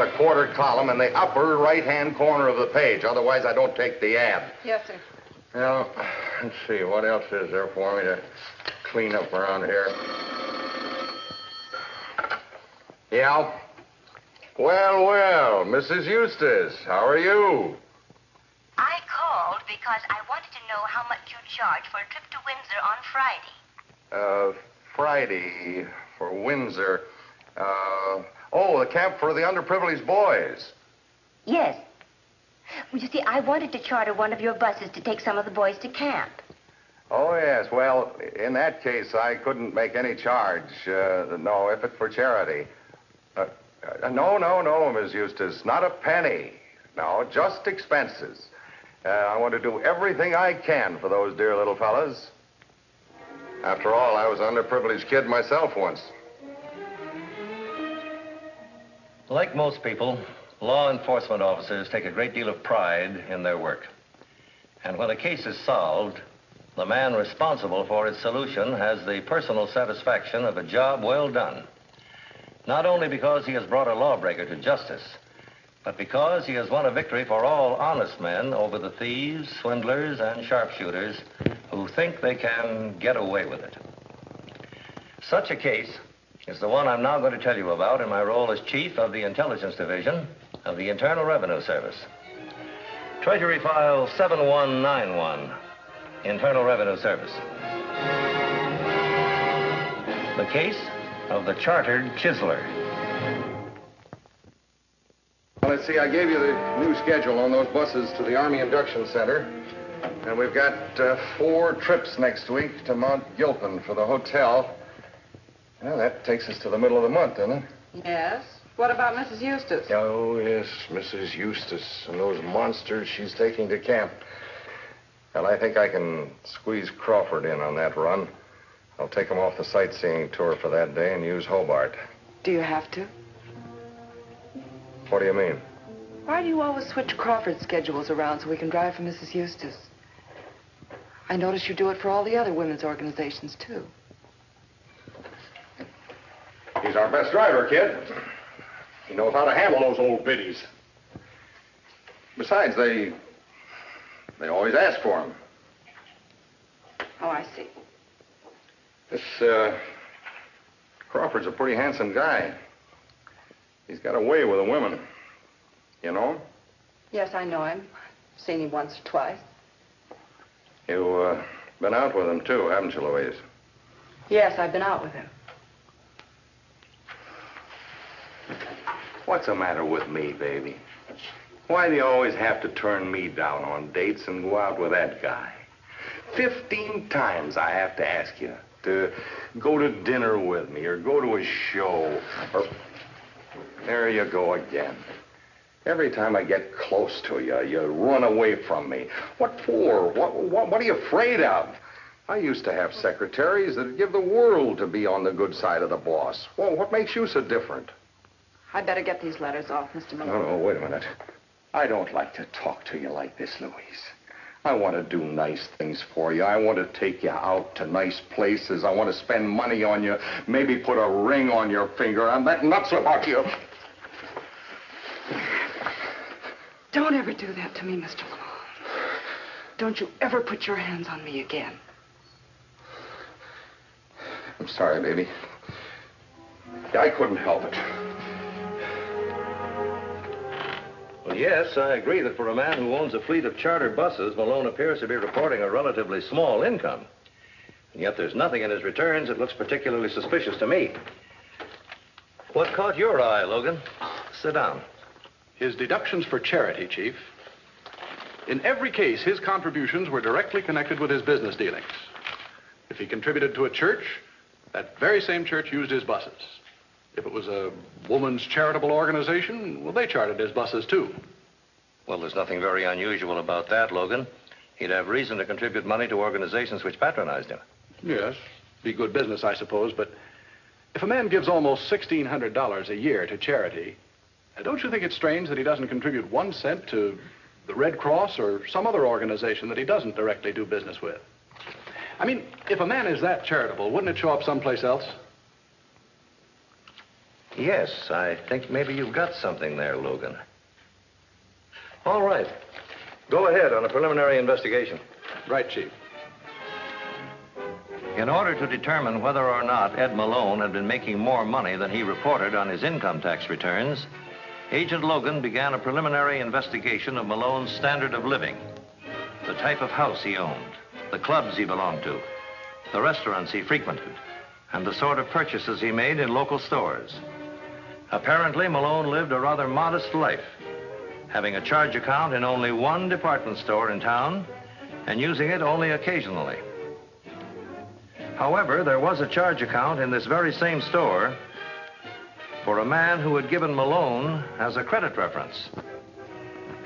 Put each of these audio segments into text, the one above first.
a quarter column in the upper right-hand corner of the page. Otherwise, I don't take the ad. Yes, sir. Now, let's see. What else is there for me to clean up around here? Yeah? Well, Mrs. Eustace, how are you? I called because I wanted to know how much you charge for a trip to Windsor on Friday. Friday for Windsor. The camp for the underprivileged boys. Yes. Well, you see, I wanted to charter one of your buses to take some of the boys to camp. Oh, yes. Well, in that case, I couldn't make any charge. No, if it's for charity. No, Miss Eustace. Not a penny. No, just expenses. I want to do everything I can for those dear little fellas. After all, I was an underprivileged kid myself once. Like most people, law enforcement officers take a great deal of pride in their work. And when a case is solved, the man responsible for its solution has the personal satisfaction of a job well done. Not only because he has brought a lawbreaker to justice, but because he has won a victory for all honest men over the thieves, swindlers, and sharpshooters who think they can get away with it. Such a case is the one I'm now going to tell you about in my role as Chief of the Intelligence Division of the Internal Revenue Service. Treasury File 7191, Internal Revenue Service. The case of the chartered Chiseler. Well, let's see, I gave you the new schedule on those buses to the Army Induction Center. And we've got 4 trips next week to Mount Gilpin for the hotel. Well, that takes us to the middle of the month, doesn't it? Yes. What about Mrs. Eustace? Oh, yes, Mrs. Eustace and those monsters she's taking to camp. Well, I think I can squeeze Crawford in on that run. I'll take him off the sightseeing tour for that day and use Hobart. Do you have to? What do you mean? Why do you always switch Crawford's schedules around so we can drive for Mrs. Eustace? I notice you do it for all the other women's organizations, too. He's our best driver, kid. He knows how to handle those old biddies. Besides, they always ask for him. Oh, I see. This, Crawford's a pretty handsome guy. He's got a way with the women. You know him? Yes, I know him. I've seen him once or twice. You've been out with him, too, haven't you, Louise? Yes, I've been out with him. What's the matter with me, baby? Why do you always have to turn me down on dates and go out with that guy? 15 times I have to ask you to go to dinner with me or go to a show. Or... There you go again. Every time I get close to you, you run away from me. What for? What are you afraid of? I used to have secretaries that'd give the world to be on the good side of the boss. Well, what makes you so different? I'd better get these letters off, Mr. Malone. No, wait a minute. I don't like to talk to you like this, Louise. I want to do nice things for you. I want to take you out to nice places. I want to spend money on you, maybe put a ring on your finger. I'm that nuts about you. Don't ever do that to me, Mr. Malone. Don't you ever put your hands on me again. I'm sorry, baby. I couldn't help it. Well, yes, I agree that for a man who owns a fleet of charter buses, Malone appears to be reporting a relatively small income. And yet there's nothing in his returns that looks particularly suspicious to me. What caught your eye, Logan? Sit down. His deductions for charity, Chief. In every case, his contributions were directly connected with his business dealings. If he contributed to a church, that very same church used his buses. If it was a woman's charitable organization, well, they chartered his buses, too. Well, there's nothing very unusual about that, Logan. He'd have reason to contribute money to organizations which patronized him. Yes, be good business, I suppose, but if a man gives almost $1,600 a year to charity, don't you think it's strange that he doesn't contribute 1 cent to the Red Cross or some other organization that he doesn't directly do business with? I mean, if a man is that charitable, wouldn't it show up someplace else? Yes, I think maybe you've got something there, Logan. All right. Go ahead on a preliminary investigation. Right, Chief. In order to determine whether or not Ed Malone had been making more money than he reported on his income tax returns, Agent Logan began a preliminary investigation of Malone's standard of living, the type of house he owned, the clubs he belonged to, the restaurants he frequented, and the sort of purchases he made in local stores. Apparently, Malone lived a rather modest life, having a charge account in only one department store in town and using it only occasionally. However, there was a charge account in this very same store for a man who had given Malone as a credit reference.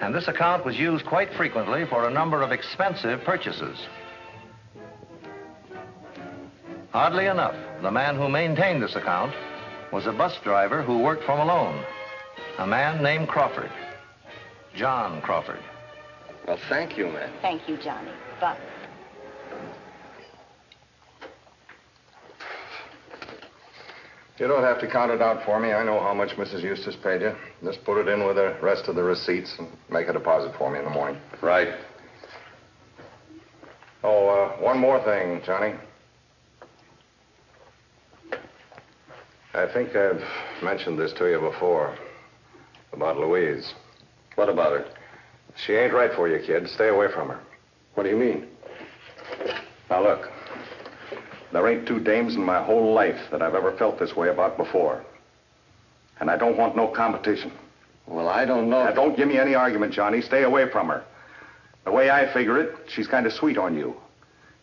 And this account was used quite frequently for a number of expensive purchases. Oddly enough, the man who maintained this account was a bus driver who worked for Malone, a man named Crawford, John Crawford. Well, thank you, man. Thank you, Johnny. But You don't have to count it out for me. I know how much Mrs. Eustace paid you. Just put it in with the rest of the receipts and make a deposit for me in the morning. Right. Oh, one more thing, Johnny. I think I've mentioned this to you before about Louise. What about her? She ain't right for you, kid. Stay away from her. What do you mean? Now, look. There ain't two dames in my whole life that I've ever felt this way about before. And I don't want no competition. Well, I don't know. Now, don't give me any argument, Johnny. Stay away from her. The way I figure it, she's kind of sweet on you.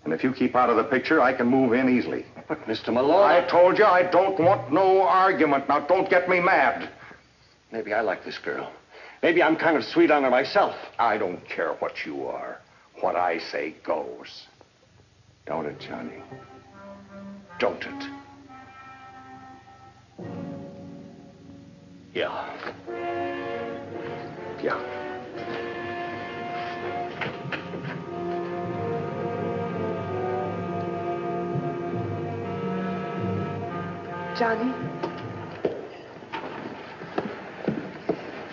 And if you keep out of the picture, I can move in easily. But, Mr. Malone... I told you I don't want no argument. Now, don't get me mad. Maybe I like this girl. Maybe I'm kind of sweet on her myself. I don't care what you are. What I say goes. Don't it, Johnny? Don't it? Yeah. Yeah. Johnny?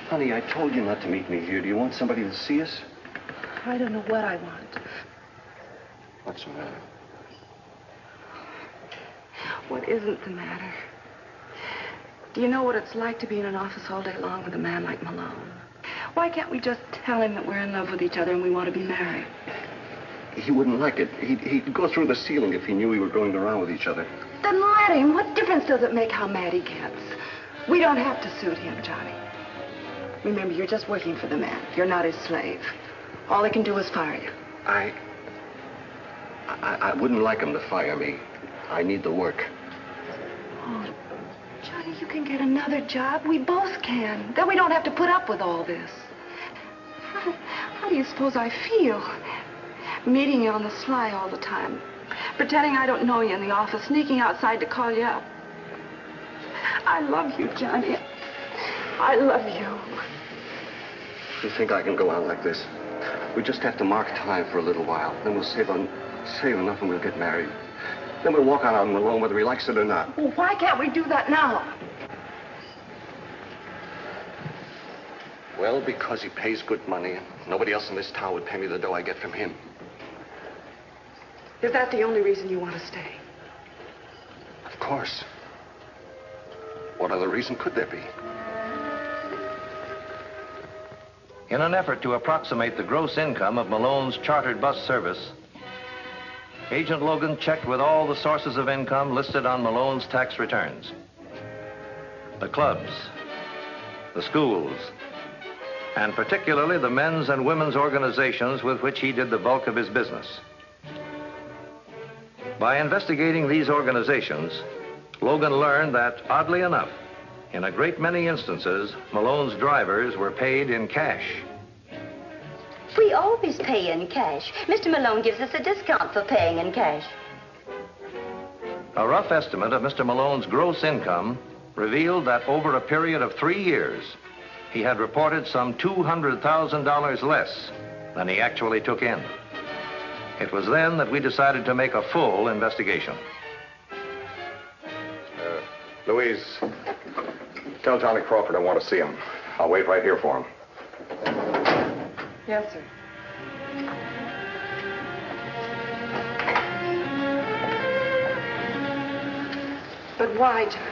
Honey, I told you not to meet me here. Do you want somebody to see us? I don't know what I want. What's the matter? What isn't the matter? Do you know what it's like to be in an office all day long with a man like Malone? Why can't we just tell him that we're in love with each other and we want to be married? He wouldn't like it. He'd go through the ceiling if he knew we were going around with each other. Then let him. What difference does it make how mad he gets? We don't have to suit him, Johnny. Remember, you're just working for the man. You're not his slave. All he can do is fire you. I wouldn't like him to fire me. I need the work. Oh, Johnny, you can get another job. We both can. Then we don't have to put up with all this. How do you suppose I feel? Meeting you on the sly all the time. Pretending I don't know you in the office. Sneaking outside to call you up. I love you, Johnny. I love you. You think I can go on like this? We just have to mark time for a little while. Then we'll save enough and we'll get married. Then we'll walk out on him alone whether he likes it or not. Well, why can't we do that now? Well, because he pays good money, and nobody else in this town would pay me the dough I get from him. Is that the only reason you want to stay? Of course. What other reason could there be? In an effort to approximate the gross income of Malone's chartered bus service, Agent Logan checked with all the sources of income listed on Malone's tax returns. The clubs, the schools, and particularly the men's and women's organizations with which he did the bulk of his business. By investigating these organizations, Logan learned that, oddly enough, in a great many instances, Malone's drivers were paid in cash. we always pay in cash. Mr. Malone gives us a discount for paying in cash. A rough estimate of Mr. Malone's gross income revealed that over a period of 3 years, he had reported some $200,000 less than he actually took in. It was then that we decided to make a full investigation. Louise, Tell Johnny Crawford I want to see him. I'll wait right here for him. Yes, sir. But why, Johnny?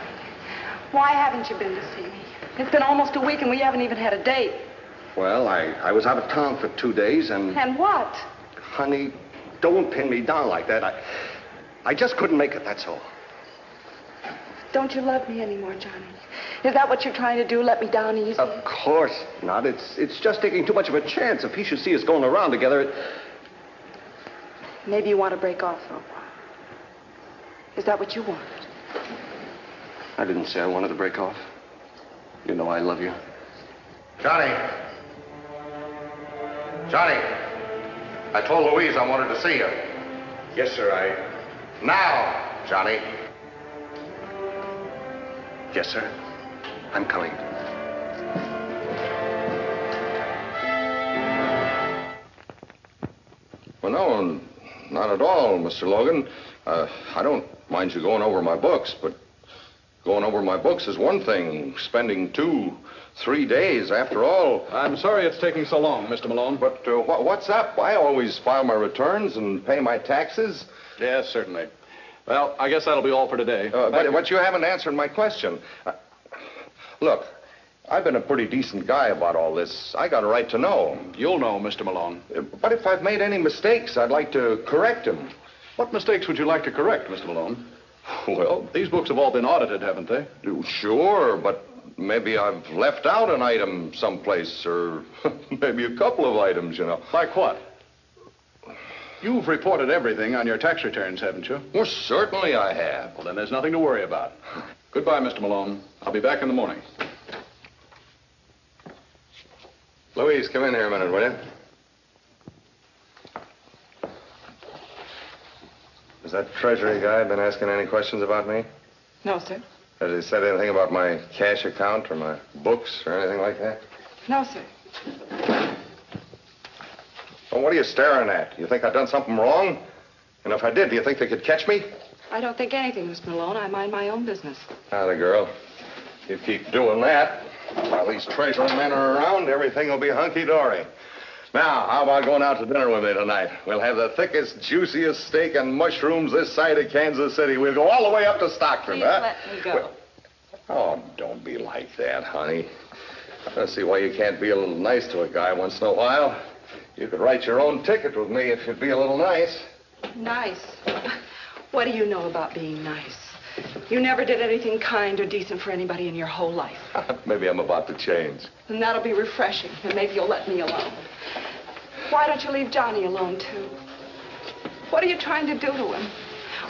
Why haven't you been to see me? It's been almost a week and we haven't even had a date. Well, I was out of town for 2 days and... And what? Honey, don't pin me down like that. I just couldn't make it, that's all. Don't you love me anymore, Johnny? Is that what you're trying to do, let me down easy? Of course not. It's just taking too much of a chance. If he should see us going around together, Maybe you want to break off for a while. Is that what you want? I didn't say I wanted to break off. You know I love you. Johnny! Johnny! I told Louise I wanted to see you. Yes, sir, Now, Johnny. Yes, sir. I'm coming. Well, no, not at all, Mr. Logan. I don't mind you going over my books, but going over my books is one thing. Spending 2-3 days, after all. I'm sorry it's taking so long, Mr. Malone. But what's up? I always file my returns and pay my taxes. Yes, certainly. Well, I guess that'll be all for today. But you haven't answered my question. Look, I've been a pretty decent guy about all this. I got a right to know. You'll know, Mr. Malone. But if I've made any mistakes, I'd like to correct them. What mistakes would you like to correct, Mr. Malone? Well, These books have all been audited, haven't they? sure, but maybe I've left out an item someplace, or maybe a couple of items, you know. Like what? You've reported everything on your tax returns, haven't you? Well, certainly I have. Well, then there's nothing to worry about. Goodbye, Mr. Malone. I'll be back in the morning. Louise, come in here a minute, will you? Has that Treasury guy been asking any questions about me? No, sir. Has he said anything about my cash account or my books or anything like that? No, sir. Well, what are you staring at? You think I've done something wrong? And if I did, do you think they could catch me? I don't think anything, Miss Malone. I mind my own business. Atta girl. You keep doing that, while these treasury men are around, everything will be hunky-dory. Now, how about going out to dinner with me tonight? We'll have the thickest, juiciest steak and mushrooms this side of Kansas City. We'll go all the way up to Stockton, Please huh? let me go. Oh, don't be like that, honey. I don't see why you can't be a little nice to a guy once in a while. You could write your own ticket with me if you'd be a little nice. Nice? What do you know about being nice? You never did anything kind or decent for anybody in your whole life. Maybe I'm about to change. And that'll be refreshing, and maybe you'll let me alone. Why don't you leave Johnny alone, too? What are you trying to do to him?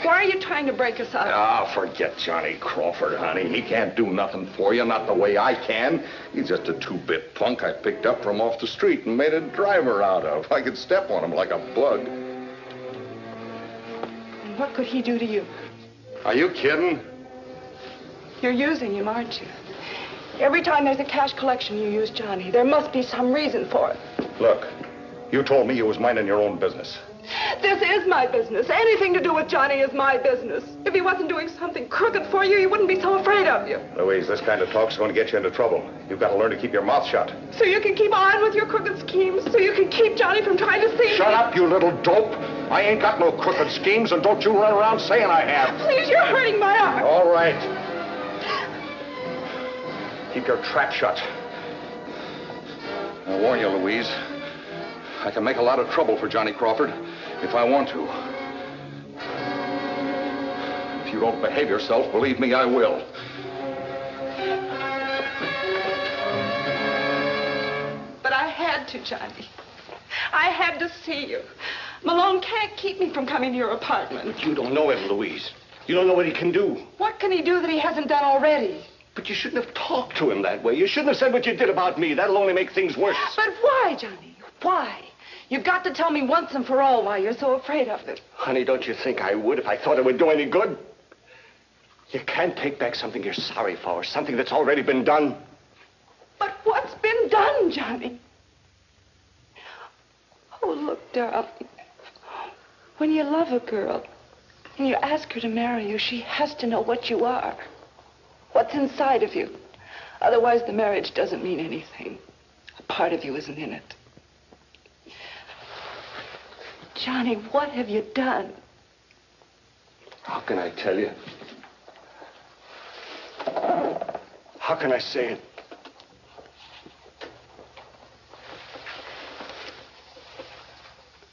Why are you trying to break us up? Ah, forget Johnny Crawford, honey. He can't do nothing for you, not the way I can. He's just a two-bit punk I picked up from off the street and made a driver out of. I could step on him like a bug. And what could he do to you? Are you kidding? You're using him, aren't you? Every time there's a cash collection, you use Johnny. There must be some reason for it. Look, you told me you was minding your own business. This is my business. Anything to do with Johnny is my business. If he wasn't doing something crooked for you, he wouldn't be so afraid of you. Louise, this kind of talk's going to get you into trouble. You've got to learn to keep your mouth shut. So you can keep on with your crooked schemes? So you can keep Johnny from trying to see Shut me? up, you little dope. I ain't got no crooked schemes, and don't you run around saying I have. Please, you're hurting my arm. All right. Keep your trap shut. I warn you, Louise. I can make a lot of trouble for Johnny Crawford if I want to. If you don't behave yourself, believe me, I will. But I had to, Johnny. I had to see you. Malone can't keep me from coming to your apartment. You don't know him, Louise. You don't know what he can do. What can he do that he hasn't done already? But you shouldn't have talked to him that way. You shouldn't have said what you did about me. That'll only make things worse. But why, Johnny? Why? You've got to tell me once and for all why you're so afraid of it. Honey, don't you think I would if I thought it would do any good? You can't take back something you're sorry for, something that's already been done. But what's been done, Johnny? Oh, look, darling. When you love a girl and you ask her to marry you, she has to know what you are, what's inside of you. Otherwise, the marriage doesn't mean anything. A part of you isn't in it. Johnny, what have you done? How can I tell you? How can I say it?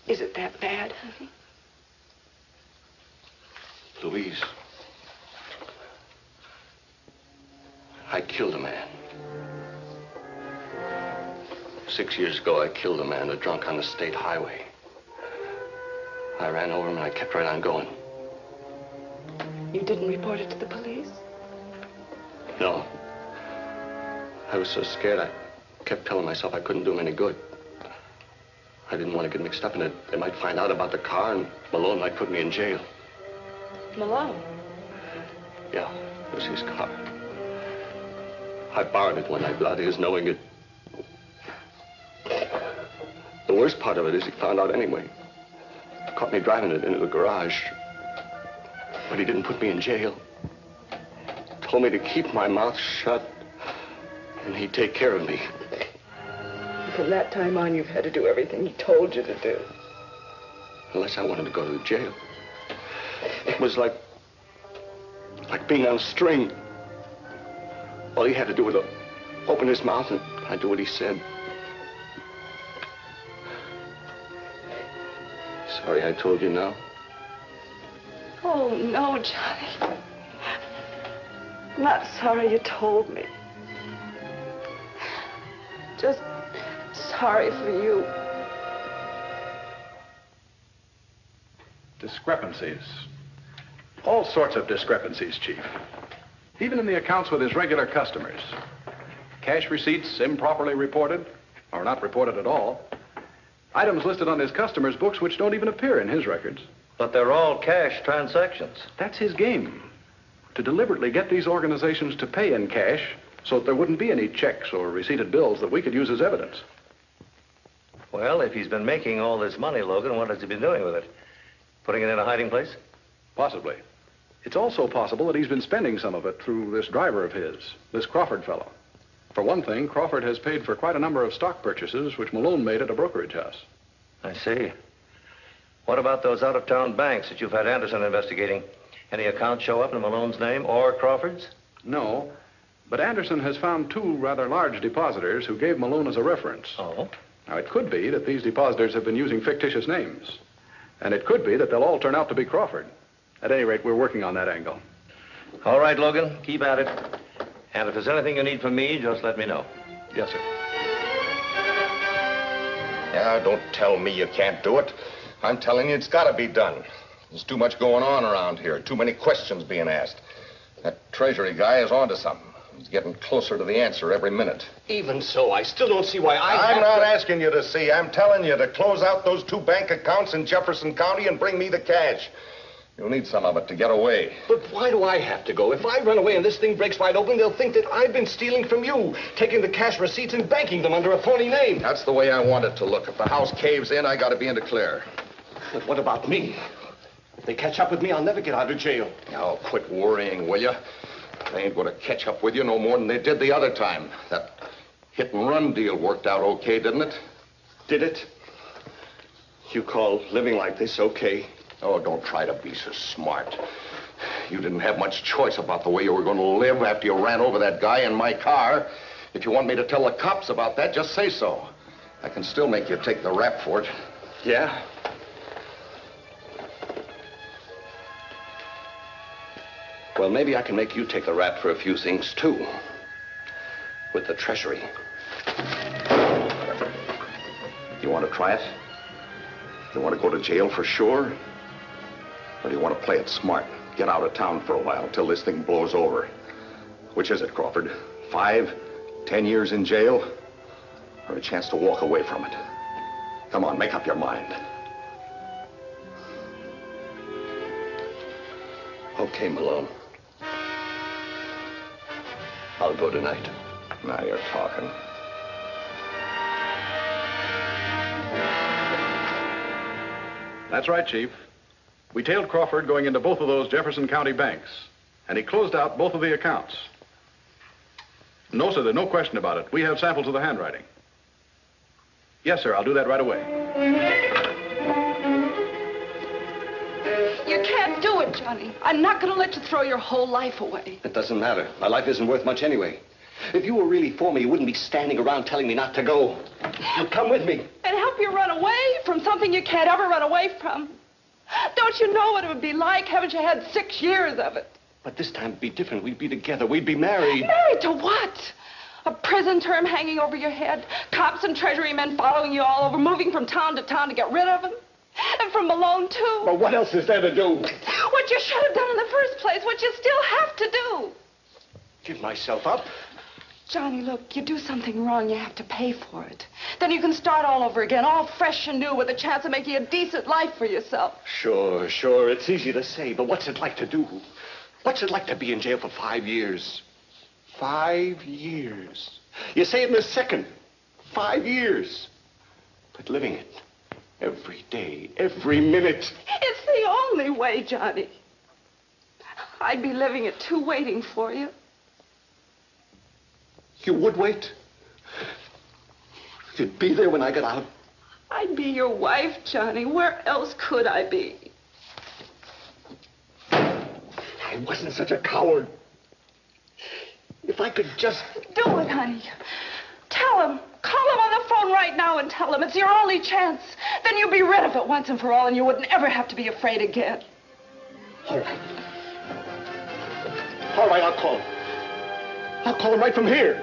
Is it that bad, honey? Louise, I killed a man. 6 years ago, I killed a man, a drunk on the state highway. I ran over him and I kept right on going. You didn't report it to the police? No. I was so scared, I kept telling myself I couldn't do him any good. I didn't want to get mixed up in it. They might find out about the car and Malone might put me in jail. Malone? Yeah, it was his car. I borrowed it one night without his knowing it. The worst part of it is he found out anyway. Caught me driving it into the garage. But he didn't put me in jail. Told me to keep my mouth shut, and he'd take care of me. From that time on, you've had to do everything he told you to do. Unless I wanted to go to the jail. It was like being on a string. All he had to do was open his mouth, and I'd do what he said. Sorry I told you now. Oh, no, Johnny. I'm not sorry you told me. Just sorry for you. Discrepancies. All sorts of discrepancies, Chief. Even in the accounts with his regular customers. Cash receipts improperly reported, or not reported at all. Items listed on his customers' books which don't even appear in his records. But they're all cash transactions. That's his game. To deliberately get these organizations to pay in cash so that there wouldn't be any checks or receipted bills that we could use as evidence. Well, if he's been making all this money, Logan, what has he been doing with it? Putting it in a hiding place? Possibly. It's also possible that he's been spending some of it through this driver of his, this Crawford fellow. For one thing, Crawford has paid for quite a number of stock purchases which Malone made at a brokerage house. I see. What about those out-of-town banks that you've had Anderson investigating? Any accounts show up in Malone's name or Crawford's? No, but Anderson has found two rather large depositors who gave Malone as a reference. Oh? Now, it could be that these depositors have been using fictitious names. And it could be that they'll all turn out to be Crawford. At any rate, we're working on that angle. All right, Logan, keep at it. And if there's anything you need from me, just let me know. Yes, sir. Yeah, don't tell me you can't do it. I'm telling you, it's got to be done. There's too much going on around here, too many questions being asked. That Treasury guy is onto something. He's getting closer to the answer every minute. Even so, I still don't see why I'm not asking you to see. I'm telling you to close out those 2 bank accounts in Jefferson County and bring me the cash. You'll need some of it to get away. But why do I have to go? If I run away and this thing breaks wide open, they'll think that I've been stealing from you, taking the cash receipts and banking them under a phony name. That's the way I want it to look. If the house caves in, I got to be in the clear. But what about me? If they catch up with me, I'll never get out of jail. Now, quit worrying, will you? They ain't going to catch up with you no more than they did the other time. That hit-and-run deal worked out okay, didn't it? Did it? You call living like this okay? Oh, don't try to be so smart. You didn't have much choice about the way you were going to live after you ran over that guy in my car. If you want me to tell the cops about that, just say so. I can still make you take the rap for it. Yeah? Well, maybe I can make you take the rap for a few things, too. With the Treasury. You want to try it? You want to go to jail for sure? Or do you want to play it smart? Get out of town for a while till this thing blows over. Which is it, Crawford? 5, 10 years in jail? Or a chance to walk away from it? Come on, make up your mind. Okay, Malone. I'll go tonight. Now you're talking. That's right, Chief. We tailed Crawford going into both of those Jefferson County banks, and he closed out both of the accounts. No, sir, there's no question about it. We have samples of the handwriting. Yes, sir, I'll do that right away. You can't do it, Johnny. I'm not going to let you throw your whole life away. It doesn't matter. My life isn't worth much anyway. If you were really for me, you wouldn't be standing around telling me not to go. You'd come with me. And help you run away from something you can't ever run away from. Don't you know what it would be like? Haven't you had 6 years of it? But this time it'd be different. We'd be together. We'd be married. Married to what? A prison term hanging over your head? Cops and Treasury men following you all over, moving from town to town to get rid of him? And from Malone, too? Well, what else is there to do? What you should have done in the first place, what you still have to do. Give myself up? Johnny, look, you do something wrong, you have to pay for it. Then you can start all over again, all fresh and new, with a chance of making a decent life for yourself. Sure. It's easy to say, but what's it like to do? What's it like to be in jail for 5 years? 5 years. You say it in a second. 5 years. But living it every day, every minute. It's the only way, Johnny. I'd be living it too, waiting for you. You would wait? You'd be there when I got out? I'd be your wife, Johnny. Where else could I be? I wasn't such a coward. If I could just... Do it, honey. Tell him. Call him on the phone right now and tell him it's your only chance. Then you'll be rid of it once and for all, and you wouldn't ever have to be afraid again. All right. All right, I'll call him. I'll call him right from here.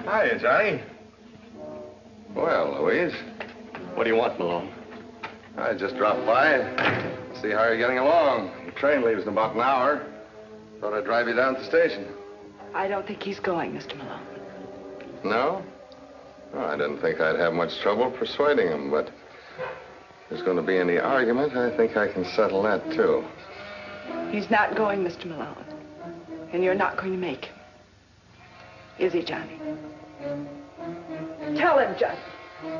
Hiya, Johnny. Well, Louise, What do you want, Malone? I just dropped by. See how you're getting along. The train leaves in about an hour. Thought I'd drive you down to the station. I don't think he's going, Mr. Malone. No? Oh, I didn't think I'd have much trouble persuading him, but if there's going to be any argument, I think I can settle that, too. He's not going, Mr. Malone. And you're not going to make him. Is he, Johnny? Tell him, Johnny.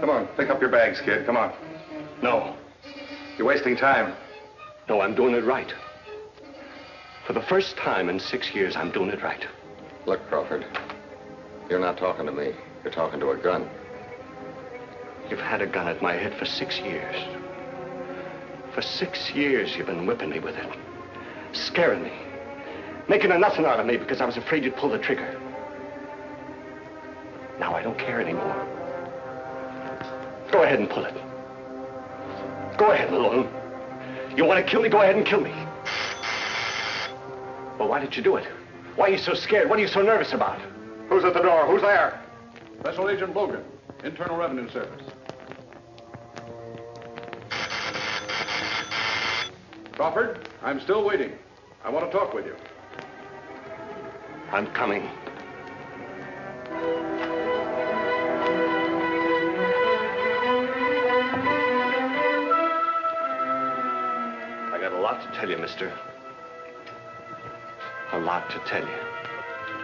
Come on, pick up your bags, kid. Come on. No. You're wasting time. No, I'm doing it right. For the first time in 6 years, I'm doing it right. Look, Crawford, you're not talking to me. You're talking to a gun. You've had a gun at my head for 6 years. For 6 years, you've been whipping me with it. Scaring me. Making a nothing out of me because I was afraid you'd pull the trigger. Now I don't care anymore. Go ahead and pull it. Go ahead, Malone. You want to kill me? Go ahead and kill me. Well, why did you do it? Why are you so scared? What are you so nervous about? Who's at the door? Who's there? Special Agent Logan, Internal Revenue Service. Crawford, I'm still waiting. I want to talk with you. I'm coming. I got a lot to tell you, mister. A lot to tell you.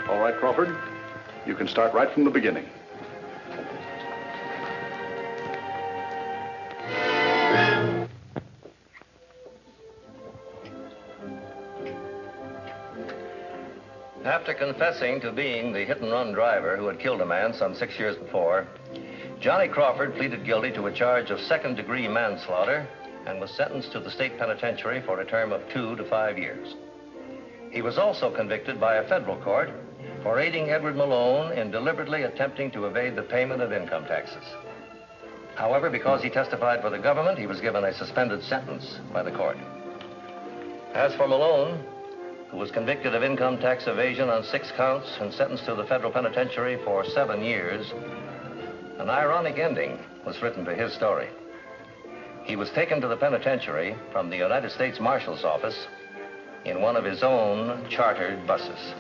All right, Crawford. You can start right from the beginning. After confessing to being the hit-and-run driver who had killed a man some 6 years before, Johnny Crawford pleaded guilty to a charge of second-degree manslaughter and was sentenced to the state penitentiary for a term of 2 to 5 years. He was also convicted by a federal court for aiding Edward Malone in deliberately attempting to evade the payment of income taxes. However, because he testified for the government, he was given a suspended sentence by the court. As for Malone, who was convicted of income tax evasion on 6 counts and sentenced to the federal penitentiary for 7 years, an ironic ending was written to his story. He was taken to the penitentiary from the United States Marshal's office in one of his own chartered buses.